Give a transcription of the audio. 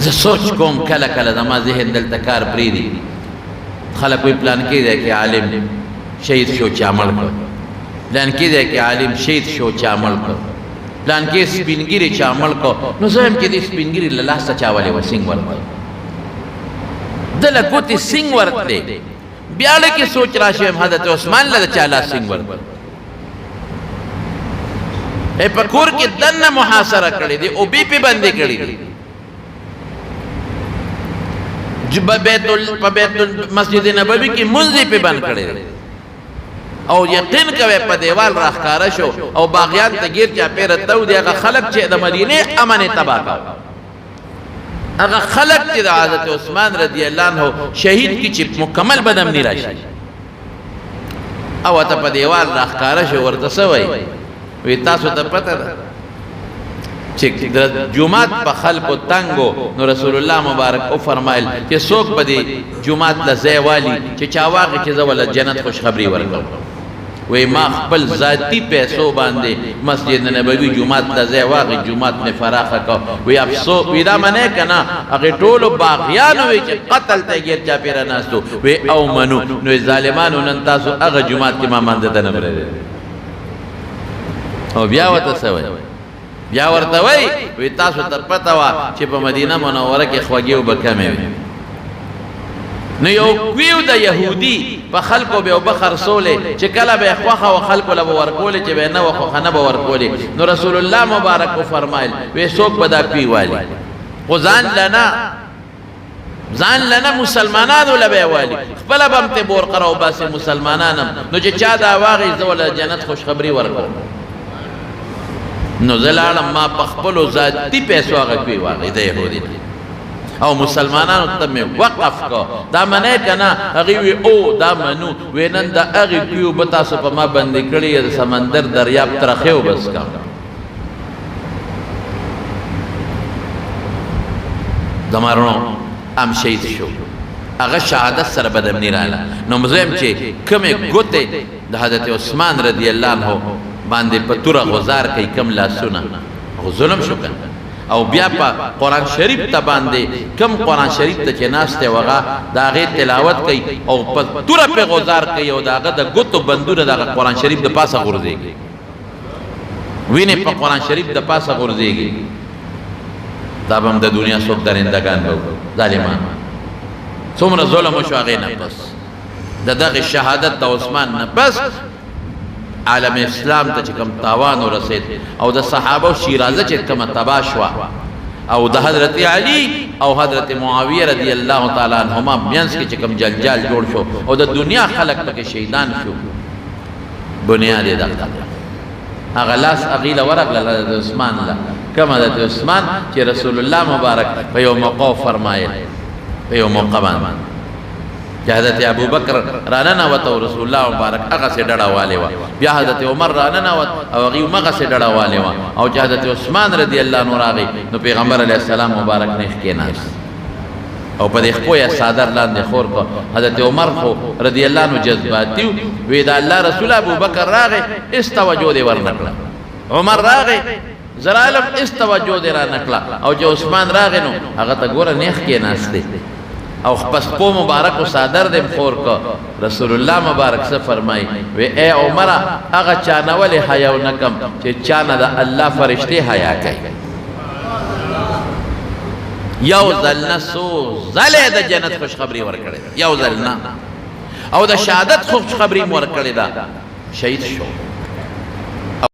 زه سوچ کوم کله کله زما ذهن دلته کار پرېږدي خلک وایي پلانکي دی کې عالم شهید شو چې عمل کړ پلانکي دی کې عالم شهید شو چې عمل کړ پلانکي سپینګیري چې عمل کړ نو زه هم چې دې سپینګیري له لاسه چا ولې و سینګ ورکړ ده له ګوتې سینګ ورکړې بیا لکه سوچ راشي حضرت عثمان له چا لاس سینګ ورکړ په کور کې دننه محاصره کړې دي او بي پې بندې کړې دي په بیت مسجد نبوي کې منځ پې بند کړې دي او یقین کوي په دیوال راښکاره شو او باغیان ته ګیر چاپېره تو دي هغه خلک چې د مدینې امن یې تباه کړ هغه خلک چې د حضرت عثمان رضی الله عنه شهید کی چې مکمل بدامني راشي او ته په دیوال راښکاره شو ورته څه وایي وی تاسو ته پته ده چې د جومات په خلکو تنګو نو رسول الله مبارک او فرمایل چې څوک به د جومات له ځای والي چې چا واغې چې زه وله جنت خوشخبري ورکړم وی ما خپل ذاتی پیسو باندې مسجد نبوي جومات له ځای واغې جومات مې فراخه کړ وی افسوس وی دا منې که نه هغې ټولو باغیانو وی چې قتل ته ګیر چاپېره ناستو وی او منو نو ظالمانو نن تاسو هغه جومات کې ما مانځه ته نه پرېږدئ او بیا ورته څه وایي بیا ورته وایي وی تاسو ته پته وه چې په مدینه منوره کې خوږې اوبه کمې وي نو یو کویو د یهودي په خلکو به اوبه خرڅولې چې کله به یې خوښه وه خلکو له به ورکولې چې به یې نه وه خوښه نه به ورکولې نو رسول الله مبارک وفرمایل وی څوک به دا پی والي خو ځان لنه مسلمانانو له به یې والي خپله به هم ترې بورقه راوباسي مسلمانان هم نو چې چا دا واغې زه وله جنت خوشخبري ورکوم نو زه لاړم ما په خپلو ذاتي پیسو هغه کوي واغې د یهودي او مسلمانانو ته مې وقف کو دا منې که نه هغې وی او دا منو وی نن د هغې کوي اوبه تاسو په ما بندې کړي د سمندر دریاب ترخې اوبه څښم زما رڼو ام شهید شو هغه شهادت سره بدامني راغله نو زه یم چې کومې ګوتې د حضرت عثمان رضی الله عنه باندې په توره غزار کوي کم لاسونه خو ظلم شو کنه او بیا په قرآن شریف ته باندې کم قرآن شریف ته چې ناست دی هغه د هغې تلاوت کوي او په توره پې غزار کوي او د هغه د ګوتو بندونه د هغه قرآن شریف د پاسه غورځېږي وینې په قرآن شریف د پاسه غورځېږي دا به هم د دنیا څوک درندګان به ظالمان څومره ظلم وشو هغې نه بس د دغې شهادت د عثمان نه بس عالم اسلام ته چې کوم تاوان ورسید او د صحابه شیرازه چې کومه تباه شوه او د حضرت علی او حضرت معاویه رضی الله تعالی عنهما منځ کې چې کوم جنجال جوړ شو او د دنیا خلق پکې شهیدان شو بنیاد یې دغه هغه لاس هغې له ورغله د عثمان له کوم حضرت عثمان چې رسول الله مبارک په یو موقع فرمایل په یو موقع باندې چې حضرت ابو بکر راننوت او رسول الله مبارک هغسې ډډه والې وه بیا حضرت عمر راننوت او هغې هم هغسې ډډه والې وه او چې حضرت عثمان رضی الله عنه راغی نو پیغمبر علیه السلام مبارک نیغ کېناست او په دې خپو یا څادر لاندې خور کړ حضرت عمر خو رضی الله عنه جذباتي وی د الله رسول ابو بکر راغی هېڅ توجه دې ورنه کړه عمر راغی زر عالم هېڅ توجه دې رانه کړه او چې عثمان راغی نو هغه ته ګوره نیغ کېناستې او پس پو مبارک و صادر دیم خور که رسول اللہ مبارک سے فرمائی وی اے عمرہ اگا چانولی حیاو نکم چی چانا دا اللہ فرشتے حیا کئی یو ذلنا سو ذلے دا جنت خوشخبری ورکڑی دا یو ذلنا او دا شہادت خوشخبری ورکڑی دا شہید شو